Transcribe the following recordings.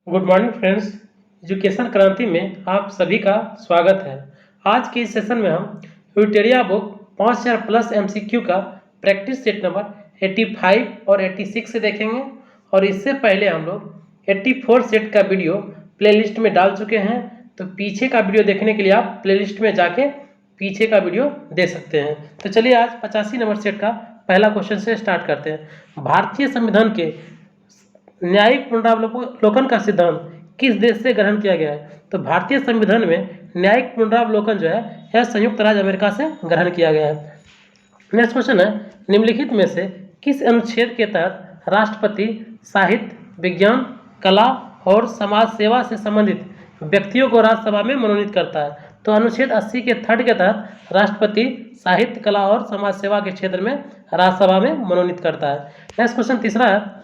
Good morning friends. Education क्रांति में आप सभी का स्वागत है। आज के इस सेशन में हम यूटेरिया बुक 5000 प्लस एमसीक्यू का प्रैक्टिस सेट नंबर 85 और 86 से देखेंगे और इससे पहले हम लोग 84 सेट का वीडियो प्लेलिस्ट में डाल चुके हैं, तो पीछे का वीडियो देखने के लिए आप प्लेलिस्ट में जाके पीछे का वीडियो दे सकते हैं। तो चलिए आज 85 नंबर सेट का पहला क्वेश्चन से स्टार्ट करते हैं। भारतीय संविधान के न्यायिक पुनरावलोकन का सिद्धांत किस देश से ग्रहण किया गया है? तो भारतीय संविधान में न्यायिक पुनरावलोकन जो है यह संयुक्त राज्य अमेरिका से ग्रहण किया गया है। नेक्स्ट क्वेश्चन है, निम्नलिखित में से किस अनुच्छेद के तहत राष्ट्रपति साहित्य, विज्ञान, कला और समाज सेवा से संबंधित व्यक्तियों को राज्यसभा में मनोनीत करता है? तो अनुच्छेद 80 के थर्ड के तहत राष्ट्रपति साहित्य, कला और समाज सेवा के क्षेत्र में राज्यसभा में मनोनीत करता है। नेक्स्ट क्वेश्चन तीसरा है,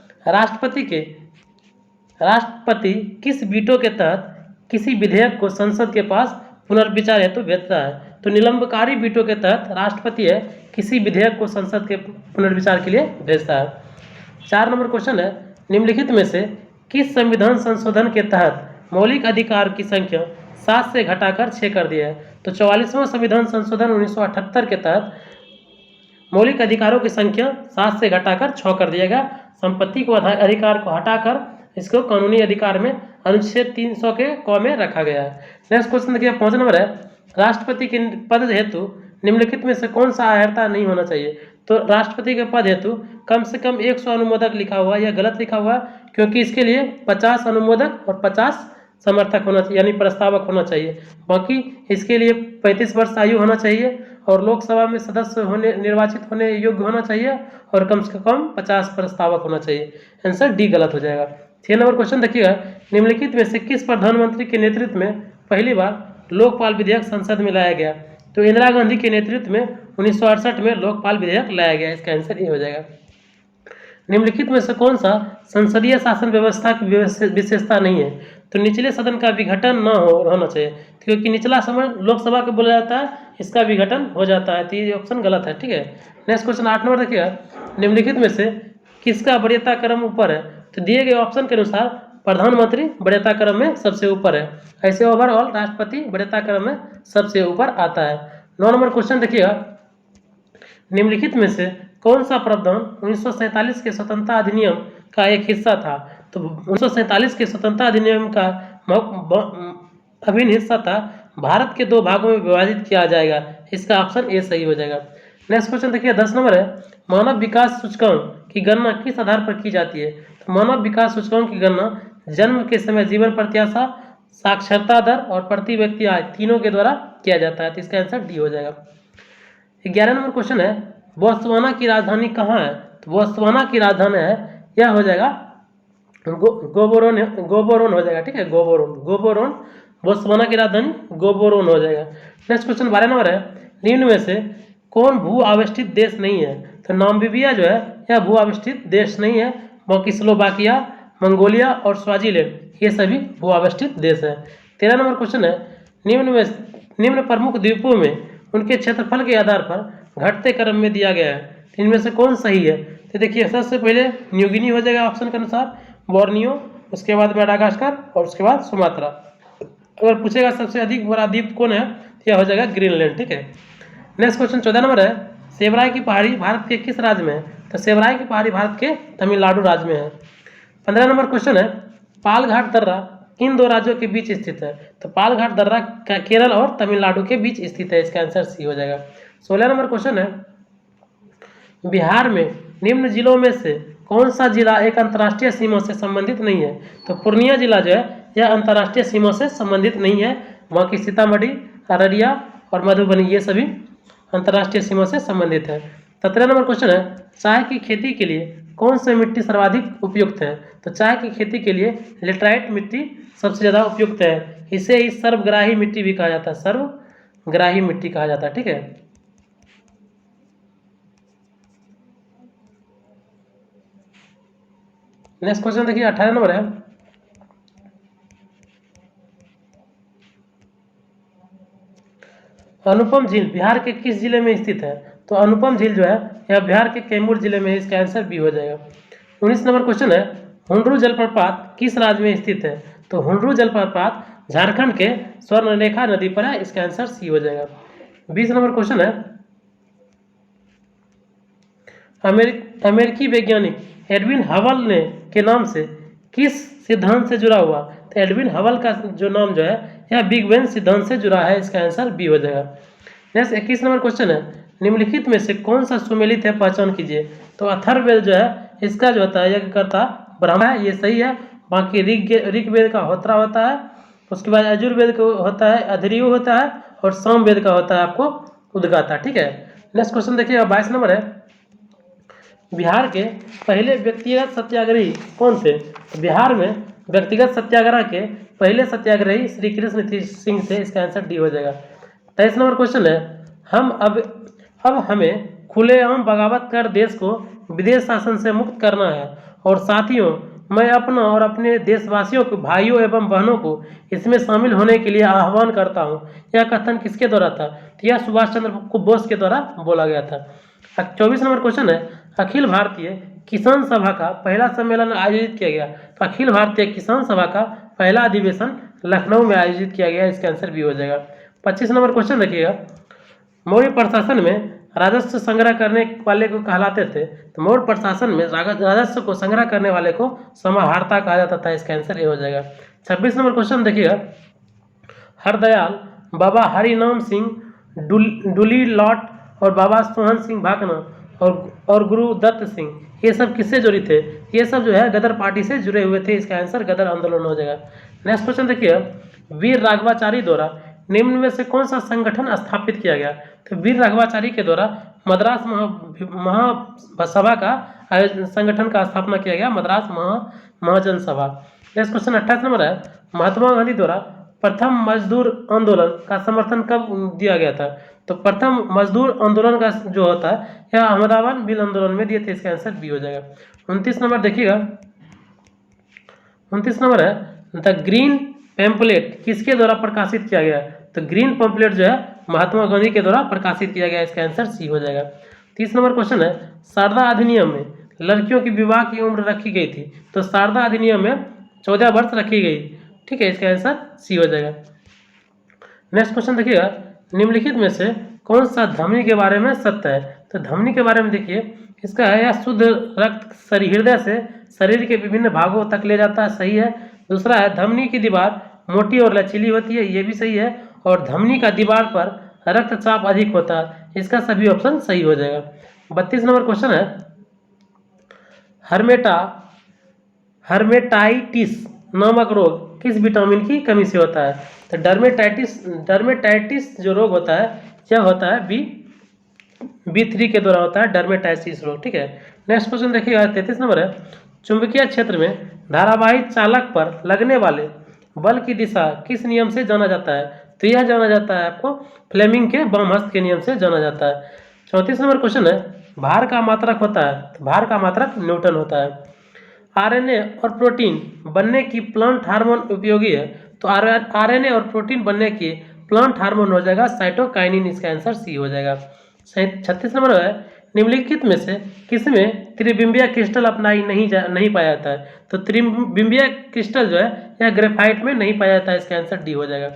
राष्ट्रपति किस वीटो के तहत किसी विधेयक को संसद के पास पुनर्विचार हेतु भेजता है? तो निलंबकारी वीटो के तहत राष्ट्रपति है किसी विधेयक को संसद के पुनर्विचार के लिए भेजता है। 4 नंबर क्वेश्चन है, निम्नलिखित में से किस संविधान संशोधन के तहत मौलिक अधिकार की संख्या 7 से घटाकर 6 कर दिया है? तो 44वां संविधान संशोधन 1978 के तहत मौलिक अधिकारों की संख्या 7 से घटाकर 6 कर दिया गया। संपत्ति को अधिकार को हटाकर इसको कानूनी अधिकार में अनुच्छेद 300 के क में रखा गया है। नेक्स्ट क्वेश्चन देखिए 5 नंबर है, राष्ट्रपति के पद हेतु निम्नलिखित में से कौन सा अर्हता नहीं होना चाहिए? तो राष्ट्रपति के पद हेतु कम से कम 100 अनुमोदक लिखा हुआ है, यह गलत लिखा हुआ है, क्योंकि इसके लिए 50 अनुमोदक और 50 समर्थक होना चाहिए, यानी प्रस्तावक होना चाहिए। बाकी इसके लिए 35 वर्ष आयु होना चाहिए और लोकसभा में सदस्य होने निर्वाचित होने योग्य होना चाहिए और कम से कम 50 प्रस्तावक होना चाहिए। आंसर डी गलत हो जाएगा। 6 नंबर क्वेश्चन देखिएगा, निम्नलिखित में से किस प्रधानमंत्री के नेतृत्व में पहली बार लोकपाल विधेयक संसद में लाया गया? तो इंदिरा गांधी के नेतृत्व में 1968 में लोकपाल विधेयक लाया गया। इसका आंसर ये हो जाएगा। निम्नलिखित में से कौन सा संसदीय शासन व्यवस्था की विशेषता नहीं है? तो निचले सदन का विघटन न होना चाहिए, क्योंकि निचला सदन लोकसभा को बोला जाता है, इसका विघटन हो जाता है, तो ये ऑप्शन गलत है। ठीक है। नेक्स्ट क्वेश्चन 8 नंबर देखिएगा, निम्नलिखित में से किसका वरीयता क्रम ऊपर है? तो दिए गए ऑप्शन के अनुसार प्रधानमंत्री वरीयता क्रम में सबसे ऊपर है। ऐसे ओवरऑल राष्ट्रपति वरीयता क्रम में सबसे ऊपर आता है। 9 नंबर क्वेश्चन देखिएगा, निम्नलिखित में से कौन सा प्रावधान 1947 के स्वतंत्रता अधिनियम का एक हिस्सा था? तो 1947 के स्वतंत्रता अधिनियम का अभिन्न हिस्सा था, भारत के 2 भागों में विभाजित किया जाएगा। इसका ऑप्शन ए सही हो जाएगा। नेक्स्ट क्वेश्चन देखिए 10 नंबर है, मानव विकास सूचकांक की गणना किस आधार पर की जाती है? तो मानव विकास सूचकांक की गणना जन्म के समय जीवन प्रत्याशा, साक्षरता दर और प्रति व्यक्ति आय तीनों के द्वारा किया जाता है। तो इसका आंसर डी हो जाएगा। 11 नंबर क्वेश्चन है, बोत्सवाना की राजधानी कहाँ है? तो बोत्सवाना की राजधानी है, यह हो जाएगा गोबोरोन हो जाएगा। ठीक है, गोबोरोन बोत्सवाना की राजधानी गोबोरोन हो जाएगा। नेक्स्ट क्वेश्चन 12 नंबर है, निम्न में से कौन भू आविष्टित देश नहीं है? तो नामीबिया जो है यह भू आविष्टित देश नहीं है, बाकी स्लोवाकिया, मंगोलिया और स्वाजीलैंड ये सभी भू आविष्टित देश है। 13 नंबर क्वेश्चन है, निम्न प्रमुख द्वीपों में उनके क्षेत्रफल के आधार पर घटते क्रम में दिया गया है, इनमें से कौन सही है? तो देखिए सबसे पहले न्यूगिनी हो जाएगा ऑप्शन के अनुसार, बोर्नियो, उसके बाद मेडागास्कर और उसके बाद सुमात्रा। अगर पूछेगा सबसे अधिक बड़ा द्वीप कौन है, तो यह हो जाएगा ग्रीनलैंड। ठीक है। नेक्स्ट क्वेश्चन 14 नंबर है, सेवराय की पहाड़ी भारत के किस राज्य में है? तो सेवराय की पहाड़ी भारत के तमिलनाडु राज्य में है। 15 नंबर क्वेश्चन है, पालघाट दर्रा किन 2 राज्यों के बीच स्थित है? तो पालघाट दर्रा केरल और तमिलनाडु के बीच स्थित है। इसका आंसर सी हो जाएगा। 16 नंबर क्वेश्चन है, बिहार में निम्न जिलों में से कौन सा जिला एक अंतर्राष्ट्रीय सीमा से संबंधित नहीं है? तो पूर्णिया जिला जो है यह अंतर्राष्ट्रीय सीमा से संबंधित नहीं है, वहाँ की सीतामढ़ी, अररिया और मधुबनी ये सभी अंतर्राष्ट्रीय सीमा से संबंधित है। 17 नंबर क्वेश्चन है, चाय की खेती के लिए कौन सी मिट्टी सर्वाधिक उपयुक्त है? तो चाय की खेती के लिए लेटराइट मिट्टी सबसे ज़्यादा उपयुक्त है, इसे ही सर्वग्राही मिट्टी भी कहा जाता है, सर्वग्राही मिट्टी कहा जाता है। ठीक है। नेक्स्ट क्वेश्चन देखिए 18 नंबर है, अनुपम झील बिहार के किस जिले में स्थित है? तो अनुपम झील जो है यह बिहार के कैमूर जिले में है। इसका आंसर बी हो जाएगा। 19 नंबर क्वेश्चन है, हुंडरू जलप्रपात किस राज्य में स्थित है? तो हुंडरू जलप्रपात झारखंड के स्वर्णरेखा नदी पर है। इसका आंसर सी हो जाएगा। 20 नंबर क्वेश्चन है, अमेरिकी वैज्ञानिक एडविन हबल ने के नाम से किस सिद्धांत से जुड़ा हुआ? तो एडविन हबल का जो नाम जो है यह बिग बैंग सिद्धांत से जुड़ा है। इसका आंसर बी हो जाएगा। नेक्स्ट 21 नंबर क्वेश्चन है, निम्नलिखित में से कौन सा सुमेलित है, पहचान कीजिए। तो अथर्ववेद जो है इसका जो होता है यज्ञकर्ता ब्रह्मा है, ये सही है। बाकी ऋग्वेद का होत्रा होता है, उसके बाद यजुर्वेद का होता है अध्वर्यु होता है, और सामवेद का होता है आपको उद्गाता। ठीक है। नेक्स्ट क्वेश्चन देखिएगा 22 नंबर है, बिहार के पहले व्यक्तिगत सत्याग्रही कौन थे? तो बिहार में व्यक्तिगत सत्याग्रह के पहले सत्याग्रही श्री कृष्ण सिंह थे। इसका आंसर डी हो जाएगा। 23 नंबर क्वेश्चन है, अब हमें खुलेआम बगावत कर देश को विदेश शासन से मुक्त करना है, और साथियों मैं अपना और अपने देशवासियों को, भाइयों एवं बहनों को इसमें शामिल होने के लिए आह्वान करता हूँ। यह कथन किसके द्वारा था? तो यह सुभाष चंद्र बोस के द्वारा बोला गया था। 24 नंबर क्वेश्चन है, अखिल भारतीय किसान सभा का पहला सम्मेलन आयोजित किया गया। तो अखिल भारतीय किसान सभा का पहला अधिवेशन लखनऊ में आयोजित किया गया। इसका आंसर भी हो जाएगा। 25 नंबर क्वेश्चन देखिएगा, मौर्य प्रशासन में राजस्व संग्रह करने वाले को कहलाते थे। तो मौर्य प्रशासन में राजस्व को संग्रह करने वाले को समाहर्ता कहा जाता था। इसका आंसर ये हो जाएगा। 26 नंबर क्वेश्चन देखिएगा, हरदयाल, बाबा हरिनाम सिंह डुली लॉट और बाबा सोहन सिंह भाकना और गुरु दत्त सिंह, ये सब किससे जुड़े थे? ये सब जो है गदर पार्टी से जुड़े हुए थे। इसका आंसर गदर आंदोलन हो जाएगा। नेक्स्ट क्वेश्चन देखिए, वीर राघवाचारी द्वारा निम्न में से कौन सा संगठन स्थापित किया गया? तो वीर राघवाचारी के द्वारा मद्रास महासभा का संगठन का स्थापना किया गया, मद्रास महाजन सभा। नेक्स्ट क्वेश्चन 28 नंबर है, महात्मा गांधी द्वारा प्रथम मजदूर आंदोलन का समर्थन कब दिया गया था? तो प्रथम मजदूर आंदोलन का जो होता है यह अहमदाबाद मिल आंदोलन में दिए थे। इसका आंसर बी हो जाएगा। 29 नंबर देखिएगा, 29 नंबर है, द ग्रीन पैम्पलेट किसके द्वारा प्रकाशित किया गया? तो ग्रीन पैम्पलेट जो है महात्मा गांधी के द्वारा प्रकाशित किया गया। इसका आंसर सी हो जाएगा। 30 नंबर क्वेश्चन है, शारदा अधिनियम में लड़कियों की विवाह की उम्र रखी गई थी। तो शारदा अधिनियम में 14 वर्ष रखी गई। ठीक है, इसका आंसर सी हो जाएगा। नेक्स्ट क्वेश्चन देखिएगा, निम्नलिखित में से कौन सा धमनी के बारे में सत्य है? तो धमनी के बारे में देखिए, इसका है यह शुद्ध रक्त हृदय से शरीर के विभिन्न भागों तक ले जाता है। सही है। दूसरा है, धमनी की दीवार मोटी और लचीली होती है। ये भी सही है। और धमनी का दीवार पर रक्तचाप अधिक होता है। इसका सभी ऑप्शन सही हो जाएगा। 32 नंबर क्वेश्चन है, हर्मेटाइटिस नामक रोग किस विटामिन की कमी से होता है? तो डर्मेटाइटिस जो रोग होता है यह होता है B3 के द्वारा होता है डर्मेटाइटिस रोग। ठीक है। नेक्स्ट क्वेश्चन देखिएगा 33 नंबर है, चुंबकीय क्षेत्र में धारावाही चालक पर लगने वाले बल की दिशा किस नियम से जाना जाता है? तो यह जाना जाता है आपको फ्लेमिंग के वामहस्त के नियम से जाना जाता है। 34 नंबर क्वेश्चन है, भार का मात्रक होता है। तो भार का मात्रक न्यूटन होता है। आरएनए और प्रोटीन बनने की प्लांट हार्मोन उपयोगी है। तो आरएनए और प्रोटीन बनने की प्लांट हार्मोन हो जाएगा साइटोकाइनिन। इसका आंसर सी हो जाएगा। 36 नंबर है, निम्नलिखित में से किसमें त्रिबिंबीय क्रिस्टल अपनाई नहीं पाया जाता है? तो त्रिबिंबीय क्रिस्टल जो है यह ग्रेफाइट में नहीं पाया जाता है। इसका आंसर डी हो जाएगा।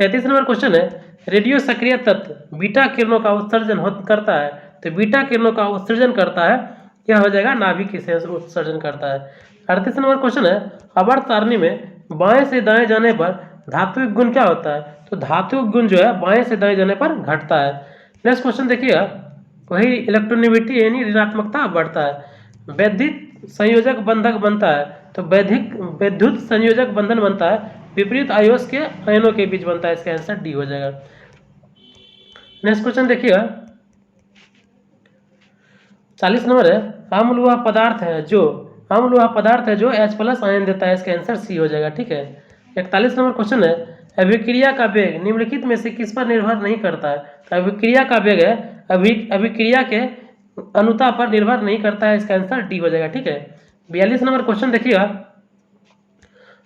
37 नंबर क्वेश्चन है, रेडियो सक्रिय तत्व बीटा किरणों का उत्सर्जन करता है। तो बीटा किरणों का उत्सर्जन करता है, यह हो जाएगा नाभिक से उत्सर्जन करता है। 38 नंबर क्वेश्चन है, आवर्त सारणी में बाएं से दाएं जाने पर धात्विक गुण क्या होता है? तो धात्विक गुण जो है बाएं से दाएं जाने पर घटता है। नेक्स्ट क्वेश्चन देखिएगा, वही इलेक्ट्रोनेगेटिविटी यानी ऋणात्मकता बढ़ता है। वैद्युत संयोजक बंधक बनता है। तो वैद्युत संयोजक बंधन बनता है विपरीत आयोस के आयनों के बीच बनता है। इसका आंसर डी हो जाएगा। नेक्स्ट क्वेश्चन देखिएगा 40 नंबर है, अम्ल वह पदार्थ है जो H+ आयन देता है। इसका आंसर सी हो जाएगा। ठीक है। 41 नंबर क्वेश्चन है, अभिक्रिया का वेग निम्नलिखित में से किस पर निर्भर नहीं करता है? तो अभिक्रिया का वेग है अभिक्रिया के अनुता पर निर्भर नहीं करता है। इसका आंसर डी हो जाएगा। ठीक है। 42 नंबर क्वेश्चन देखिएगा,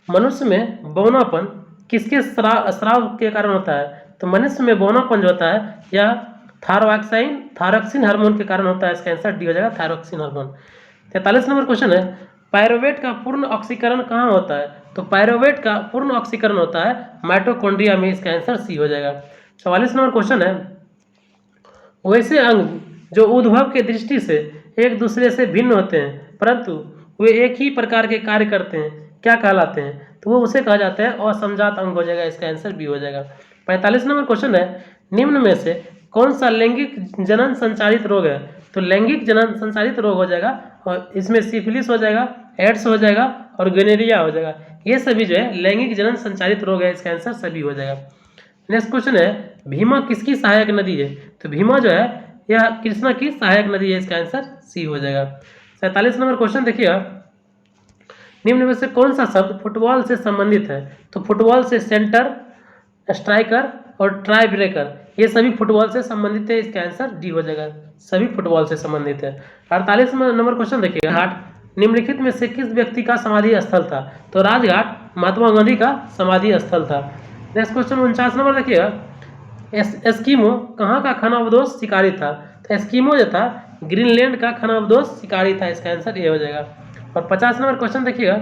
मनुष्य में बौनापन किसके स्राव के कारण होता है? तो मनुष्य में बौनापन जो होता है यह थायरॉक्सिन हार्मोन के कारण होता है। इसका आंसर डी हो जाएगा, थायरॉक्सिन हार्मोन। 43 नंबर क्वेश्चन है, पायरोवेट का पूर्ण ऑक्सीकरण कहाँ होता है? तो पायरोवेट का पूर्ण ऑक्सीकरण होता है माइटोकॉन्ड्रिया में। इसका आंसर सी हो जाएगा। 44 नंबर क्वेश्चन है, वैसे अंग जो उद्भव के दृष्टि से एक दूसरे से भिन्न होते हैं परंतु वे एक ही प्रकार के कार्य करते हैं, क्या कहलाते हैं? तो वो उसे कहा जाता है असंजात अंग हो जाएगा। इसका आंसर बी हो जाएगा। 45 नंबर क्वेश्चन है, निम्न में से कौन सा लैंगिक जनन संचालित रोग है? तो लैंगिक जनन संचालित रोग हो जाएगा और इसमें सिफिलिस हो जाएगा, एड्स हो जाएगा और गोनोरिया हो जाएगा। ये सभी जो है लैंगिक जनन संचालित रोग है। इसका आंसर सभी हो जाएगा। नेक्स्ट क्वेश्चन है, भीमा किसकी सहायक नदी है? तो भीमा जो है यह कृष्णा की सहायक नदी है। इसका आंसर सी हो जाएगा। 47 नंबर क्वेश्चन देखिएगा, निम्न में से कौन सा शब्द फुटबॉल से संबंधित है? तो फुटबॉल से सेंटर, स्ट्राइकर और ट्राई ब्रेकर ये सभी फुटबॉल से संबंधित है। इसका आंसर डी हो जाएगा, सभी फुटबॉल से संबंधित है। 48 नंबर क्वेश्चन देखिएगा, घाट निम्नलिखित में से किस व्यक्ति का समाधि स्थल था? तो राजघाट महात्मा गांधी का समाधि स्थल था। नेक्स्ट क्वेश्चन 49 नंबर देखिएगा, एस्किमो कहाँ का खानाबदोश शिकारी था? तो एस्किमो जो था ग्रीनलैंड का खानाबदोश शिकारी था। इसका आंसर ये हो जाएगा। और 50 नंबर क्वेश्चन देखिएगा,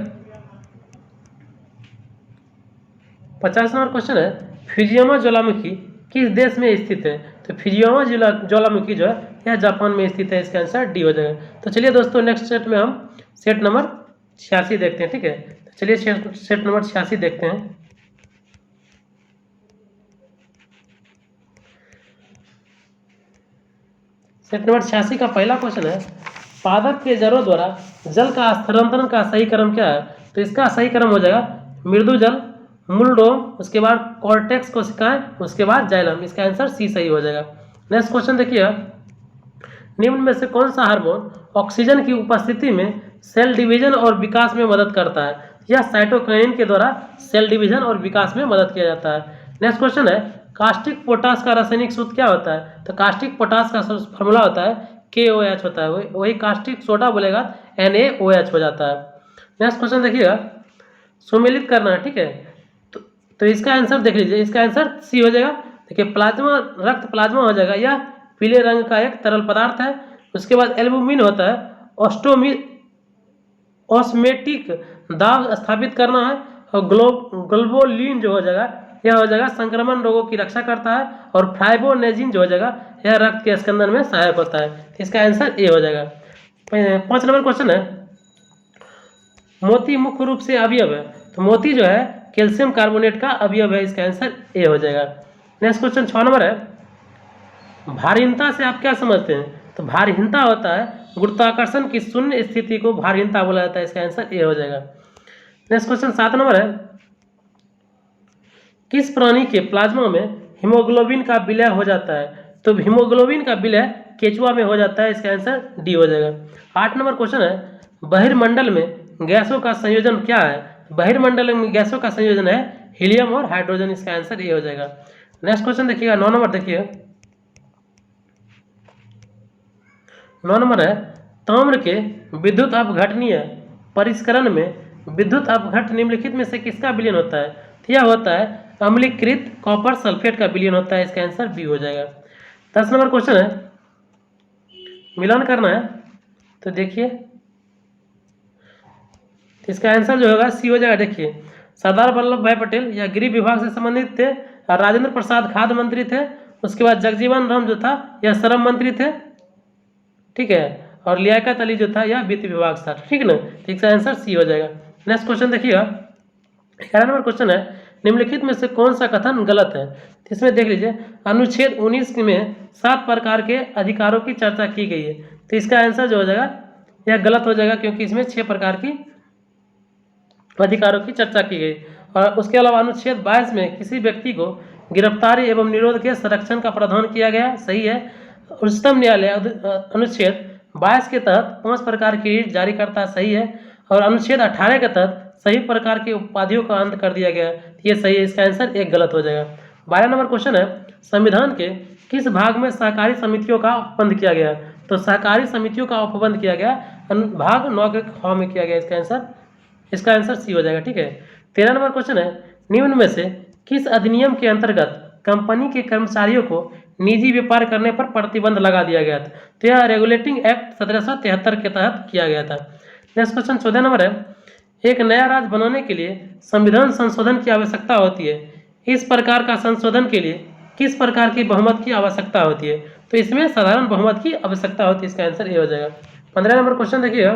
50 नंबर क्वेश्चन है, फ्यूजियामा ज्वालामुखी किस देश में स्थित है? तो फ्यूजियामा ज्वालामुखी जो है यह जापान में स्थित है। इसका आंसर डी हो जाएगा। तो चलिए दोस्तों, नेक्स्ट सेट में हम सेट नंबर 86 देखते हैं। ठीक है, तो चलिए सेट नंबर 86 देखते हैं। सेट नंबर 86 का पहला क्वेश्चन है, पादप के जड़ों द्वारा जल का स्थानांतरण का सही क्रम क्या है? तो इसका सही क्रम हो जाएगा मृदु जल, मूल डोम, उसके बाद कॉर्टेक्स कोशिकाएं, उसके बाद जाइलम। इसका आंसर सी सही हो जाएगा। नेक्स्ट क्वेश्चन देखिए, निम्न में से कौन सा हार्मोन ऑक्सीजन की उपस्थिति में सेल डिवीजन और विकास में मदद करता है? यह साइटोकाइनिन के द्वारा सेल डिवीजन और विकास में मदद किया जाता है। नेक्स्ट क्वेश्चन है, कास्टिक पोटास का रासायनिक सूत्र क्या होता है? तो कास्टिक पोटास का फॉर्मूला होता है KOH होता है, वही कास्टिक सोडा बोलेगा NaOH हो जाता है। नेक्स्ट क्वेश्चन देखिएगा, सुमेलित करना है। ठीक है, तो इसका आंसर देख लीजिए, इसका आंसर सी हो जाएगा। देखिए, प्लाज्मा रक्त प्लाज्मा हो जाएगा, यह पीले रंग का एक तरल पदार्थ है। उसके बाद एल्बुमिन होता है, ऑस्मेटिक दाब स्थापित करना है। और ग्लोबुलिन जो हो जाएगा यह हो जाएगा संक्रमण रोगों की रक्षा करता है। और फाइब्रोनेजिन जो हो जाएगा यह रक्त के स्कंदन में सहायक होता है। इसका आंसर ए हो जाएगा। 5 नंबर क्वेश्चन है, मोती मुख्य रूप से अवयव है? तो मोती जो है कैल्शियम कार्बोनेट का अवयव है। इसका आंसर ए हो जाएगा। नेक्स्ट क्वेश्चन 6 नंबर है, भारहीनता से आप क्या समझते हैं? तो भारहीनता होता है गुरुत्वाकर्षण की शून्य स्थिति को भारहीनता बोला जाता है। इसका आंसर ए हो जाएगा। नेक्स्ट क्वेश्चन 7 नंबर है, किस प्राणी के प्लाज्मा में हीमोग्लोबिन का विलय हो जाता है? तो हीमोग्लोबिन का विलय केचुआ में हो जाता है। इसका आंसर डी हो जाएगा। 8 नंबर क्वेश्चन है, बहिर्मंडल में गैसों का संयोजन क्या है? बहिर्मंडल में गैसों का संयोजन है हीलियम और हाइड्रोजन। इसका आंसर ए हो जाएगा। नेक्स्ट क्वेश्चन देखिएगा, 9 नंबर देखिए, 9 नंबर है, ताम्र के विद्युत अपघटनीय परिष्करण में विद्युत अपघट निम्नलिखित में से किसका विलयन होता है? तो यह होता है अम्लीकृत कॉपर सल्फेट का विलयन होता है। इसका आंसर बी हो जाएगा। 10 नंबर क्वेश्चन है, मिलान करना है। तो देखिए, इसका आंसर जो होगा सी हो जाएगा। देखिए, सरदार वल्लभ भाई पटेल यह गृह विभाग से संबंधित थे, और राजेंद्र प्रसाद खाद्य मंत्री थे। उसके बाद जगजीवन राम जो था यह श्रम मंत्री थे। ठीक है, और लियाकत अली जो था यह वित्त विभाग था। ठीक ना, तो इसका आंसर सी हो जाएगा। नेक्स्ट क्वेश्चन देखिएगा, 11 नंबर क्वेश्चन है, निम्नलिखित में से कौन सा कथन गलत है? तो इसमें देख लीजिए, अनुच्छेद 19 में 7 प्रकार के अधिकारों की चर्चा की गई है। तो इसका आंसर जो हो जाएगा यह गलत हो जाएगा, क्योंकि इसमें 6 प्रकार की अधिकारों की चर्चा की गई। और उसके अलावा अनुच्छेद 22 में किसी व्यक्ति को गिरफ्तारी एवं निरोध के संरक्षण का प्रावधान किया गया, सही है। उच्चतम न्यायालय अनुच्छेद 22 के तहत 5 प्रकार की रीट जारी करता है, सही है। और अनुच्छेद 18 के तहत सभी प्रकार की उपाधियों का अंत कर दिया गया है, ये सही है। इसका आंसर एक गलत हो जाएगा। 12 नंबर क्वेश्चन है, संविधान के किस भाग में सहकारी समितियों का उपबंध किया गया? तो सहकारी समितियों का उपबंध किया गया भाग 9 के ख में किया गया। इसका आंसर सी हो जाएगा। ठीक है। 13 नंबर क्वेश्चन है, निम्न में से किस अधिनियम के अंतर्गत कंपनी के कर्मचारियों को निजी व्यापार करने पर प्रतिबंध लगा दिया गया था? तो यह रेगुलेटिंग एक्ट 1773 के तहत किया गया था। नेक्स्ट क्वेश्चन 14 नंबर है, एक नया राज्य बनाने के लिए संविधान संशोधन की आवश्यकता होती है। इस प्रकार का संशोधन के लिए किस प्रकार की बहुमत की आवश्यकता होती है? तो इसमें साधारण बहुमत की आवश्यकता होती है, इसका आंसर ये हो जाएगा। 15 नंबर क्वेश्चन देखिएगा,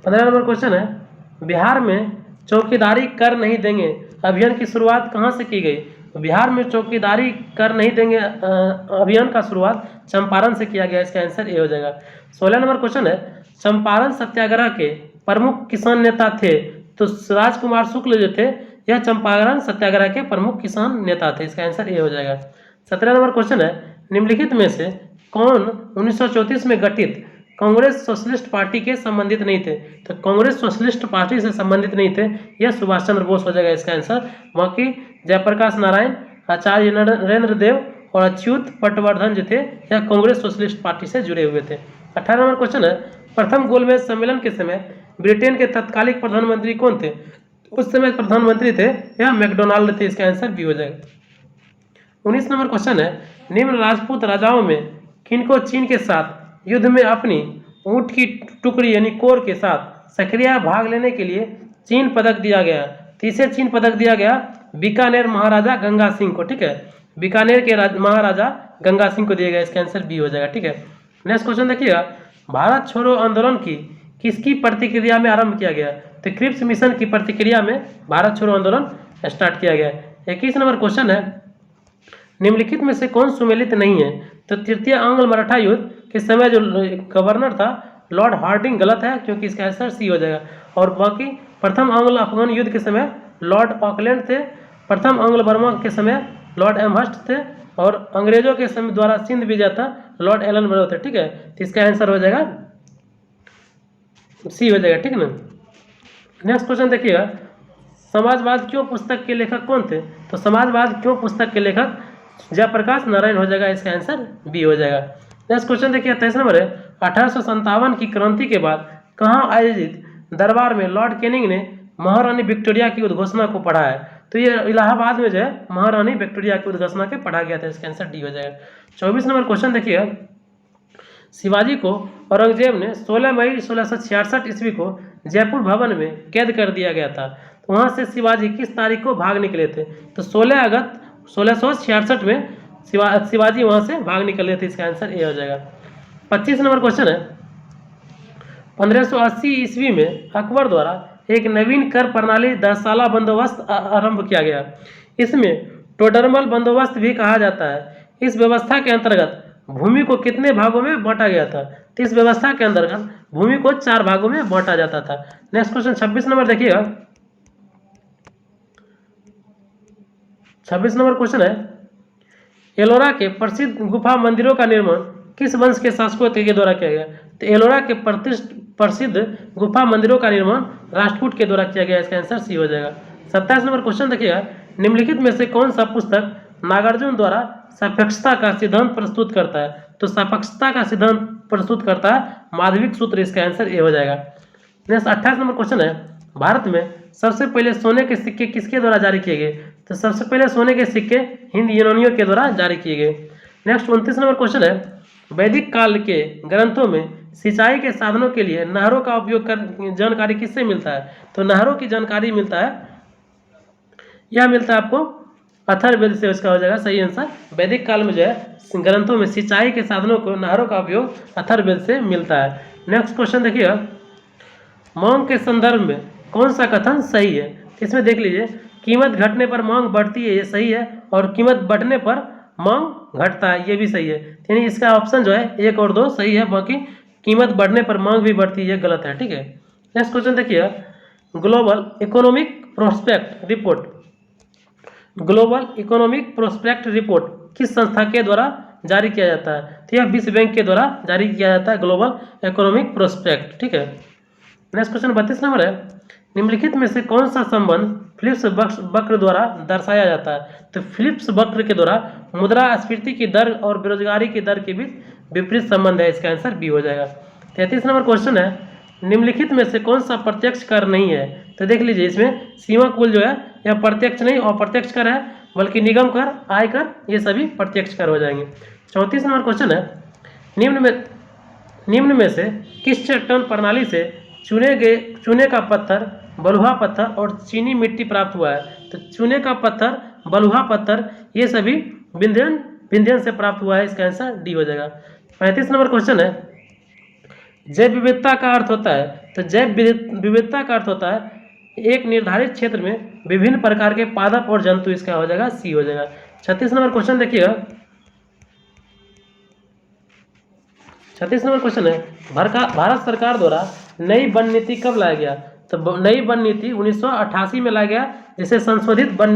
15 नंबर क्वेश्चन है, बिहार में चौकीदारी कर नहीं देंगे अभियान की शुरुआत कहाँ से की गई? तो बिहार में चौकीदारी कर नहीं देंगे अभियान का शुरुआत चंपारण से किया गया, इसका आंसर ये हो जाएगा। 16 नंबर क्वेश्चन है, चंपारण सत्याग्रह के प्रमुख किसान नेता थे? तो राजकुमार शुक्ल जो थे यह चंपारण सत्याग्रह के प्रमुख किसान नेता थे, इसका आंसर ये हो जाएगा। 17 नंबर क्वेश्चन है, निम्नलिखित में से कौन 1934 में गठित कांग्रेस सोशलिस्ट पार्टी के संबंधित नहीं थे? तो कांग्रेस सोशलिस्ट पार्टी से संबंधित नहीं थे, यह सुभाष चंद्र बोस हो जाएगा इसका आंसर। बाकी जयप्रकाश नारायण, आचार्य नरेंद्र देव और अच्युत पटवर्धन जो थे यह कांग्रेस सोशलिस्ट पार्टी से जुड़े हुए थे। 18 नंबर क्वेश्चन है, प्रथम गोलमेज सम्मेलन के समय ब्रिटेन के तत्कालिक प्रधानमंत्री कौन थे? उस समय प्रधानमंत्री थे यह मैकडोनाल्ड थे, इसका आंसर बी हो जाएगा। 19 नंबर क्वेश्चन है, निम्न राजपूत राजाओं में किनको चीन के साथ युद्ध में अपनी ऊंट की टुकड़ी यानी कोर के साथ सक्रिय भाग लेने के लिए चीन पदक दिया गया? तीसरे चीन पदक दिया गया बीकानेर महाराजा गंगा सिंह को, ठीक है, बीकानेर के महाराजा गंगा सिंह को दिया गया, इसका आंसर बी हो जाएगा, ठीक है। नेक्स्ट क्वेश्चन देखिएगा, भारत छोड़ो आंदोलन की किसकी प्रतिक्रिया में आरंभ किया गया? तो क्रिप्स मिशन की प्रतिक्रिया में भारत छोड़ो आंदोलन स्टार्ट किया गया। 21 नंबर क्वेश्चन है, निम्नलिखित में से कौन सुमेलित नहीं है? तो तृतीय आंग्ल मराठा युद्ध के समय जो गवर्नर था लॉर्ड हार्डिंग गलत है, क्योंकि इसका आंसर सी हो जाएगा। और बाकी प्रथम आंग्ल अफगान युद्ध के समय लॉर्ड ऑकलैंड थे, प्रथम आंग्ल बर्मा के समय लॉर्ड एमहर्स्ट थे, और अंग्रेजों के समय द्वारा सिंध विजय था लॉर्ड एलन बरो थे, ठीक है। तो इसका आंसर हो जाएगा सी हो जाएगा, ठीक है ना। नेक्स्ट क्वेश्चन देखिएगा, समाजवाद क्यों पुस्तक के लेखक कौन थे? तो समाजवाद क्यों पुस्तक के लेखक जयप्रकाश नारायण हो जाएगा, इसका आंसर बी हो जाएगा। नेक्स्ट क्वेश्चन देखिए 23 नंबर है, 1857 की क्रांति के बाद कहाँ आयोजित दरबार में लॉर्ड कैनिंग ने महारानी विक्टोरिया की उद्घोषणा को पढ़ा है? तो ये इलाहाबाद में जो है महारानी विक्टोरिया की उद्घोषणा के पढ़ा गया था, इसका आंसर डी हो जाएगा। 24 नंबर क्वेश्चन देखिए, शिवाजी को औरंगजेब ने 16 मई 1666 ईस्वी को जयपुर भवन में कैद कर दिया गया था। तो वहाँ से शिवाजी किस तारीख को भाग निकले थे? तो 16 अगस्त 1666 में शिवाजी वहाँ से भाग निकले थे, इसका आंसर ए हो जाएगा। 25 नंबर क्वेश्चन है, 1580 ईस्वी में अकबर द्वारा एक नवीन कर प्रणाली 10 साला बंदोबस्त आरंभ किया गया। इसमें टोडरमल बंदोबस्त भी कहा जाता है। इस व्यवस्था के अंतर्गत भूमि को कितने भागों में बांटा गया था? तो इस व्यवस्था के अंतर्गत भूमि को 4 भागों में बांटा जाता था। नेक्स्ट क्वेश्चन 26 नंबर देखिएगा, 26 नंबर क्वेश्चन है, एलोरा के प्रसिद्ध गुफा मंदिरों का निर्माण किस वंश के शासकों के द्वारा किया गया? तो एलोरा के प्रसिद्ध गुफा मंदिरों का निर्माण राष्ट्रकूट के द्वारा किया गया, इसका आंसर सी हो जाएगा। 27 नंबर क्वेश्चन देखिएगा, निम्नलिखित में से कौन सा पुस्तक नागार्जुन द्वारा सापेक्षता का सिद्धांत प्रस्तुत करता है? तो सापेक्षता का सिद्धांत प्रस्तुत करता है माधविक सूत्र, इसका आंसर ए हो जाएगा। नेक्स्ट 28 नंबर क्वेश्चन है, भारत में सबसे पहले सोने के सिक्के किसके द्वारा जारी किए गए? तो सबसे पहले सोने के सिक्के हिंद यूनानियों के द्वारा जारी किए गए। नेक्स्ट 29 नंबर क्वेश्चन है, वैदिक काल के ग्रंथों में सिंचाई के साधनों के लिए नहरों का उपयोग कर जानकारी किससे मिलता है? तो नहरों की जानकारी मिलता है, यह मिलता है आपको अथर्ववेद से, इसका हो जाएगा सही आंसर। वैदिक काल में जो है ग्रंथों में सिंचाई के साधनों को नहरों का उपयोग अथर्ववेद से मिलता है। नेक्स्ट क्वेश्चन देखिएगा, मांग के संदर्भ में कौन सा कथन सही है? इसमें देख लीजिए, कीमत घटने पर मांग बढ़ती है, ये सही है, और कीमत बढ़ने पर मांग घटता है, ये भी सही है। यानी इसका ऑप्शन जो है 1 और 2 सही है, बाकी कीमत बढ़ने पर मांग भी बढ़ती है गलत है, ठीक है। नेक्स्ट क्वेश्चन देखिए, global economic prospect report, global economic prospect report किस संस्था के द्वारा जारी किया जाता है? तो यह विश्व बैंक के द्वारा जारी किया जाता है ग्लोबल इकोनॉमिक प्रोस्पेक्ट, ठीक है। नेक्स्ट क्वेश्चन 32 नंबर है, निम्नलिखित में से कौन सा संबंध फिलिप्स वक्र द्वारा दर्शाया जाता है? तो फिलिप्स वक्र के द्वारा मुद्रास्फीति की दर और बेरोजगारी की दर के बीच विपरीत संबंध है, इसका आंसर बी हो जाएगा। 33 नंबर क्वेश्चन है, निम्नलिखित में से कौन सा प्रत्यक्ष कर नहीं है? तो देख लीजिए, इसमें सीमा कुल जो है यह प्रत्यक्ष नहीं अप्रत्यक्ष कर है, बल्कि निगम कर, आयकर, ये सभी प्रत्यक्ष कर हो जाएंगे। 34 नंबर क्वेश्चन है, निम्न में से किस चट्टान प्रणाली से चूने का पत्थर, बलुहा पत्थर और चीनी मिट्टी प्राप्त हुआ है? तो चूने का पत्थर, बलुहा पत्थर, ये सभी विंध्यन से प्राप्त हुआ है। इसका आंसर डी हो जाएगा। 35 नंबर क्वेश्चन है, जैव विविधता का अर्थ होता है, तो जैव विविधता का अर्थ होता है एक निर्धारित क्षेत्र में विभिन्न प्रकार के पादप और जंतु। इसका हो जाएगा सी हो जाएगा। 36 नंबर क्वेश्चन देखिएगा, 36 नंबर क्वेश्चन है, भारत सरकार द्वारा नई वन नीति कब लाया गया? तो नई वन नीति 1988 में लाया गया, जिसे संशोधित वन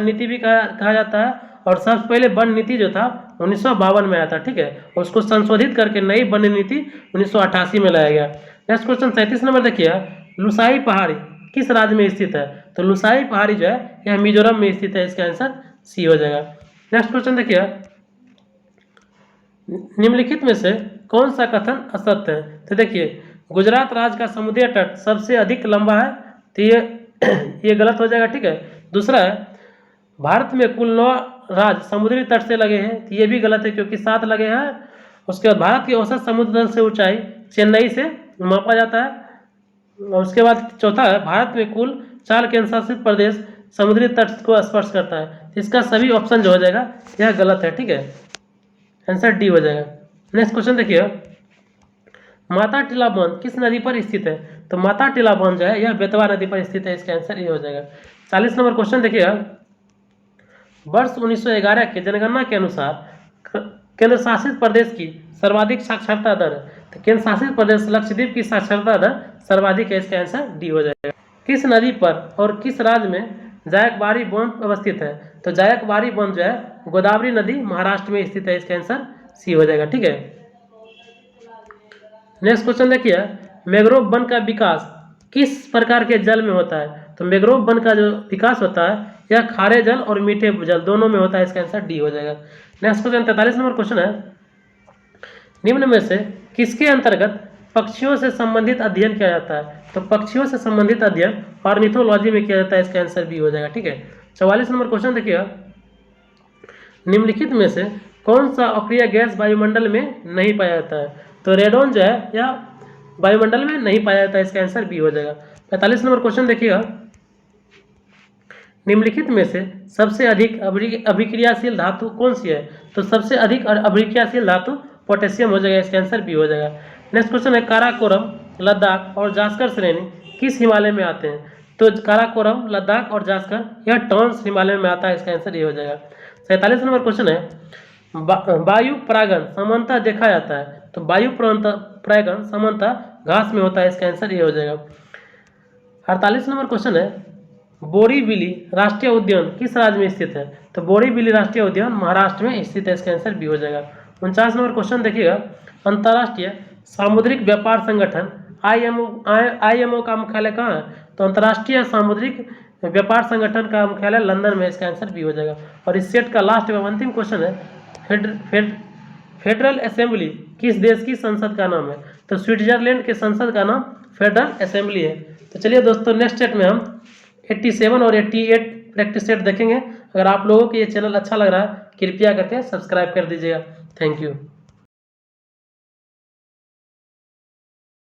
नीति भी कहा जाता है। और सबसे पहले वन नीति जो था 1952 में आया था, ठीक है। उसको संशोधित करके नई वन नीति 1988 में लाया गया। नेक्स्ट क्वेश्चन 37 नंबर देखिए, लुसाई पहाड़ी किस राज्य में स्थित है? तो लुसाई पहाड़ी जो है यह मिजोरम में स्थित है। इसका आंसर सी हो जाएगा। नेक्स्ट क्वेश्चन देखिए, निम्नलिखित में से कौन सा कथन असत्य है? तो देखिए, गुजरात राज्य का समुद्री तट सबसे अधिक लंबा है, तो ये गलत हो जाएगा, ठीक है। दूसरा है, भारत में कुल 9 राज्य समुद्री तट से लगे हैं, तो ये भी गलत है क्योंकि 7 लगे हैं। उसके बाद भारत की औसत समुद्र तल से ऊंचाई चेन्नई से मापा जाता है। और उसके बाद चौथा है, भारत में कुल 4 केंद्र शासित प्रदेश समुद्री तट को स्पर्श करता है। तो इसका सभी ऑप्शन जो हो जाएगा यह गलत है, ठीक है। आंसर डी हो जाएगा। नेक्स्ट क्वेश्चन देखिए, माता टीला बांध किस नदी पर स्थित है? तो माता टीला बांध जो है यह बेतवा नदी पर स्थित है। इसका आंसर ये हो जाएगा। 40 नंबर क्वेश्चन देखिएगा, वर्ष 1911 के जनगणना के अनुसार केंद्र शासित प्रदेश की सर्वाधिक साक्षरता दर है। तो केंद्र शासित प्रदेश लक्षद्वीप की साक्षरता दर सर्वाधिक है। इसका आंसर डी हो जाएगा। किस नदी पर और किस राज्य में जायकबाड़ी बांध अवस्थित है? तो जायकबाड़ी बांध जो है गोदावरी नदी महाराष्ट्र में स्थित है। इसका आंसर सी हो जाएगा, ठीक है। नेक्स्ट क्वेश्चन देखिए, मैंग्रोव वन का विकास किस प्रकार के जल में होता है? तो मैंग्रोव वन का जो विकास होता है यह खारे जल और मीठे जल दोनों में होता है। इसका आंसर डी हो जाएगा। नेक्स्ट क्वेश्चन 43 नंबर क्वेश्चन है, निम्न में से किसके अंतर्गत पक्षियों से संबंधित अध्ययन किया जाता है? तो पक्षियों से संबंधित अध्ययन ऑर्निथोलॉजी में किया जाता है। इसका आंसर बी हो जाएगा, ठीक है। 44 नंबर क्वेश्चन देखिएगा, निम्नलिखित में से कौन सा अक्रिय गैस वायुमंडल में नहीं पाया जाता है? तो रेडोन जो है यह वायुमंडल में नहीं पाया जाता है। इसका आंसर बी हो जाएगा। 45 नंबर क्वेश्चन देखिएगा, निम्नलिखित में से सबसे अधिक अभिक्रियाशील धातु कौन सी है? तो सबसे अधिक अभिक्रियाशील धातु पोटेशियम हो जाएगा। इसका आंसर बी हो जाएगा। नेक्स्ट क्वेश्चन है, काराकोरम, लद्दाख और जास्कर श्रेणी किस हिमालय में आते हैं? तो काराकोरम, लद्दाख और जास्कर यह ट्रांस हिमालय में आता है। इसका आंसर ये हो जाएगा। 47 नंबर क्वेश्चन है, वायु परागण सामान्यतः देखा जाता है। तो वायु परागण सामान्यतः घास में होता है। इसका आंसर ये हो जाएगा। 48 नंबर क्वेश्चन है, बोरीवली राष्ट्रीय उद्यान किस राज्य में स्थित है? तो बोरीवली राष्ट्रीय उद्यान महाराष्ट्र में स्थित है। इसका आंसर बी हो जाएगा। 49 नंबर क्वेश्चन देखिएगा, अंतर्राष्ट्रीय सामुद्रिक व्यापार संगठन IMO का मुख्यालय कहाँ है? तो अंतर्राष्ट्रीय सामुद्रिक व्यापार संगठन का मुख्यालय लंदन में। इसका आंसर बी हो जाएगा। और इस सेट का लास्ट एवं अंतिम क्वेश्चन है, फेडरल असेंबली किस देश की संसद का नाम है? तो स्विट्जरलैंड के संसद का नाम फेडरल असेंबली है। तो चलिए दोस्तों, नेक्स्ट सेट में हम 87 और 88 प्रैक्टिस सेट देखेंगे। अगर आप लोगों को ये चैनल अच्छा लग रहा है कृपया करके सब्सक्राइब कर दीजिएगा। Thank you.